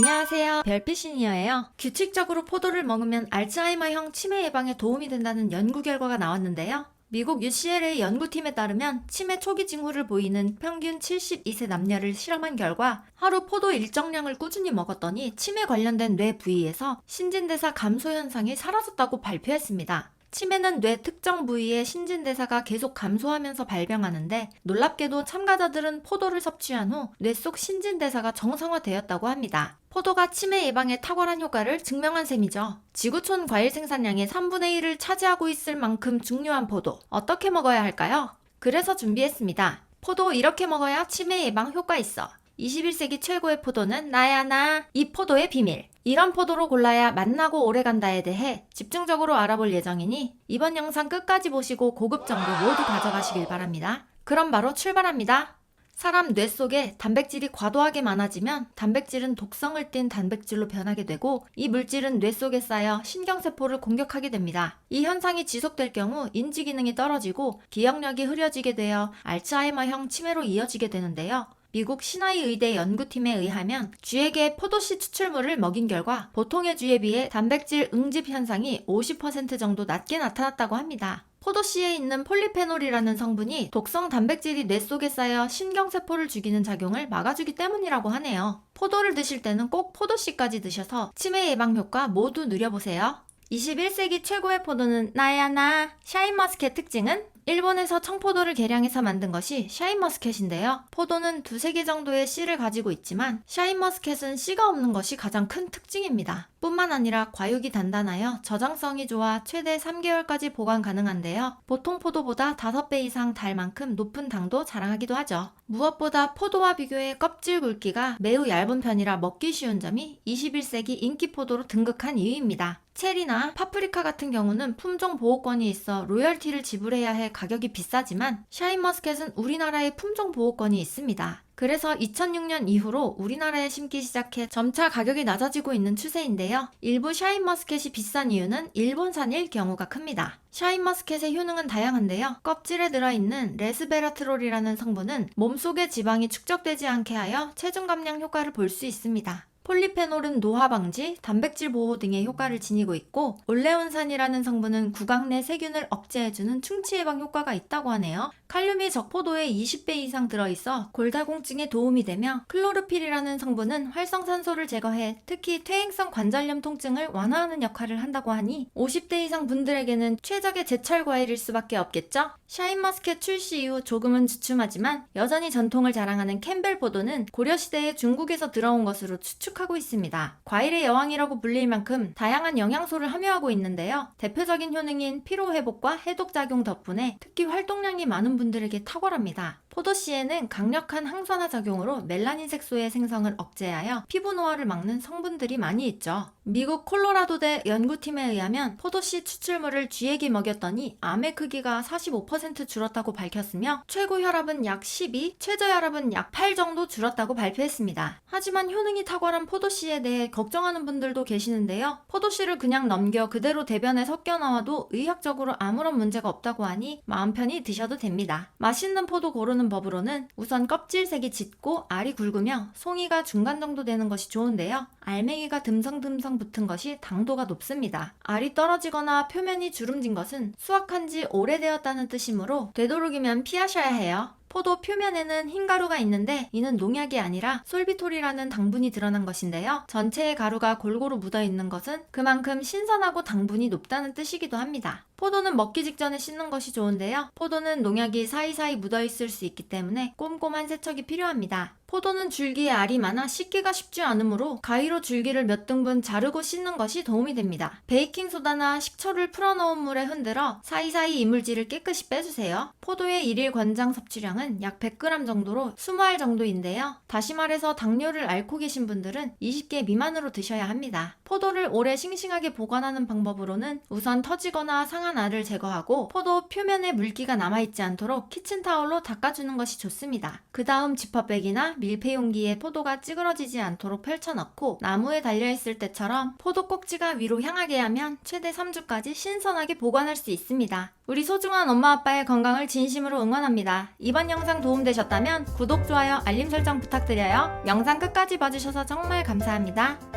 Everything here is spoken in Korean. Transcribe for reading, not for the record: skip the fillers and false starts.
안녕하세요. 별빛시니어예요. 규칙적으로 포도를 먹으면 알츠하이머형 치매 예방에 도움이 된다는 연구 결과가 나왔는데요. 미국 UCLA 연구팀에 따르면 치매 초기 징후를 보이는 평균 72세 남녀를 실험한 결과 하루 포도 일정량을 꾸준히 먹었더니 치매 관련된 뇌 부위에서 신진대사 감소 현상이 사라졌다고 발표했습니다. 치매는 뇌 특정 부위의 신진대사가 계속 감소하면서 발병하는데 놀랍게도 참가자들은 포도를 섭취한 후 뇌 속 신진대사가 정상화되었다고 합니다. 포도가 치매 예방에 탁월한 효과를 증명한 셈이죠. 지구촌 과일 생산량의 3분의 1을 차지하고 있을 만큼 중요한 포도, 어떻게 먹어야 할까요? 그래서 준비했습니다. 포도 이렇게 먹어야 치매 예방 효과 있어. 21세기 최고의 포도는 나야 나. 이 포도의 비밀. 이런 포도로 골라야 맛나고 오래간다에 대해 집중적으로 알아볼 예정이니 이번 영상 끝까지 보시고 고급 정보 모두 가져가시길 바랍니다. 그럼 바로 출발합니다. 사람 뇌 속에 단백질이 과도하게 많아지면 단백질은 독성을 띤 단백질로 변하게 되고 이 물질은 뇌 속에 쌓여 신경세포를 공격하게 됩니다. 이 현상이 지속될 경우 인지 기능이 떨어지고 기억력이 흐려지게 되어 알츠하이머형 치매로 이어지게 되는데요. 미국 시나이 의대 연구팀에 의하면 쥐에게 포도씨 추출물을 먹인 결과 보통의 쥐에 비해 단백질 응집 현상이 50% 정도 낮게 나타났다고 합니다. 포도씨에 있는 폴리페놀이라는 성분이 독성 단백질이 뇌 속에 쌓여 신경세포를 죽이는 작용을 막아주기 때문이라고 하네요. 포도를 드실 때는 꼭 포도씨까지 드셔서 치매 예방 효과 모두 누려보세요. 21세기 최고의 포도는 나야 나. 샤인머스켓 특징은 일본에서 청포도를 개량해서 만든 것이 샤인머스켓인데요. 포도는 두세 개 정도의 씨를 가지고 있지만 샤인머스켓은 씨가 없는 것이 가장 큰 특징입니다. 뿐만 아니라 과육이 단단하여 저장성이 좋아 최대 3개월까지 보관 가능한데요. 보통 포도보다 5배 이상 달 만큼 높은 당도 자랑하기도 하죠. 무엇보다 포도와 비교해 껍질 굵기가 매우 얇은 편이라 먹기 쉬운 점이 21세기 인기 포도로 등극한 이유입니다. 체리나 파프리카 같은 경우는 품종 보호권이 있어 로열티를 지불해야 해 가격이 비싸지만 샤인머스켓은 우리나라에 품종 보호권이 있습니다. 그래서 2006년 이후로 우리나라에 심기 시작해 점차 가격이 낮아지고 있는 추세인데요. 일부 샤인머스켓이 비싼 이유는 일본산일 경우가 큽니다. 샤인머스켓의 효능은 다양한데요. 껍질에 들어있는 레스베라트롤이라는 성분은 몸속의 지방이 축적되지 않게 하여 체중 감량 효과를 볼 수 있습니다. 폴리페놀은 노화 방지, 단백질 보호 등의 효과를 지니고 있고 올레온산이라는 성분은 구강 내 세균을 억제해주는 충치 예방 효과가 있다고 하네요. 칼륨이 적포도에 20배 이상 들어있어 골다공증에 도움이 되며 클로르필이라는 성분은 활성산소를 제거해 특히 퇴행성 관절염 통증을 완화하는 역할을 한다고 하니 50대 이상 분들에게는 최적의 제철 과일일 수밖에 없겠죠? 샤인머스켓 출시 이후 조금은 주춤하지만 여전히 전통을 자랑하는 캠벨 포도는 고려시대에 중국에서 들어온 것으로 추측하고 있습니다. 과일의 여왕이라고 불릴 만큼 다양한 영양소를 함유하고 있는데요. 대표적인 효능인 피로회복과 해독작용 덕분에 특히 활동량이 많은 분들에게 탁월합니다. 포도씨에는 강력한 항산화 작용으로 멜라닌 색소의 생성을 억제하여 피부 노화를 막는 성분들이 많이 있죠. 미국 콜로라도대 연구팀에 의하면 포도씨 추출물을 쥐에게 먹였더니 암의 크기가 45% 줄었다고 밝혔으며 최고 혈압은 약 12, 최저 혈압은 약 8 정도 줄었다고 발표했습니다. 하지만 효능이 탁월한 포도씨에 대해 걱정하는 분들도 계시는데요. 포도씨를 그냥 넘겨 그대로 대변에 섞여 나와도 의학적으로 아무런 문제가 없다고 하니 마음 편히 드셔도 됩니다. 맛있는 포도 고르는 법으로는 우선 껍질색이 짙고 알이 굵으며 송이가 중간 정도 되는 것이 좋은데요. 알맹이가 듬성듬성 붙은 것이 당도가 높습니다. 알이 떨어지거나 표면이 주름진 것은 수확한 지 오래되었다는 뜻이므로 되도록이면 피하셔야 해요. 포도 표면에는 흰 가루가 있는데 이는 농약이 아니라 솔비톨이라는 당분이 드러난 것인데요. 전체의 가루가 골고루 묻어있는 것은 그만큼 신선하고 당분이 높다는 뜻이기도 합니다. 포도는 먹기 직전에 씻는 것이 좋은데요. 포도는 농약이 사이사이 묻어있을 수 있기 때문에 꼼꼼한 세척이 필요합니다. 포도는 줄기에 알이 많아 씻기가 쉽지 않으므로 가위로 줄기를 몇 등분 자르고 씻는 것이 도움이 됩니다. 베이킹소다나 식초를 풀어놓은 물에 흔들어 사이사이 이물질을 깨끗이 빼주세요. 포도의 일일 권장 섭취량은 약 100g 정도로 20알 정도인데요. 다시 말해서 당뇨를 앓고 계신 분들은 20개 미만으로 드셔야 합니다. 포도를 오래 싱싱하게 보관하는 방법으로는 우선 터지거나 상한 알을 제거하고 포도 표면에 물기가 남아있지 않도록 키친타올로 닦아주는 것이 좋습니다. 그 다음 지퍼백이나 밀폐 용기에 포도가 찌그러지지 않도록 펼쳐놓고 나무에 달려있을 때처럼 포도 꼭지가 위로 향하게 하면 최대 3주까지 신선하게 보관할 수 있습니다. 우리 소중한 엄마 아빠의 건강을 진심으로 응원합니다. 이번 영상 도움되셨다면 구독, 좋아요, 알림 설정 부탁드려요. 영상 끝까지 봐주셔서 정말 감사합니다.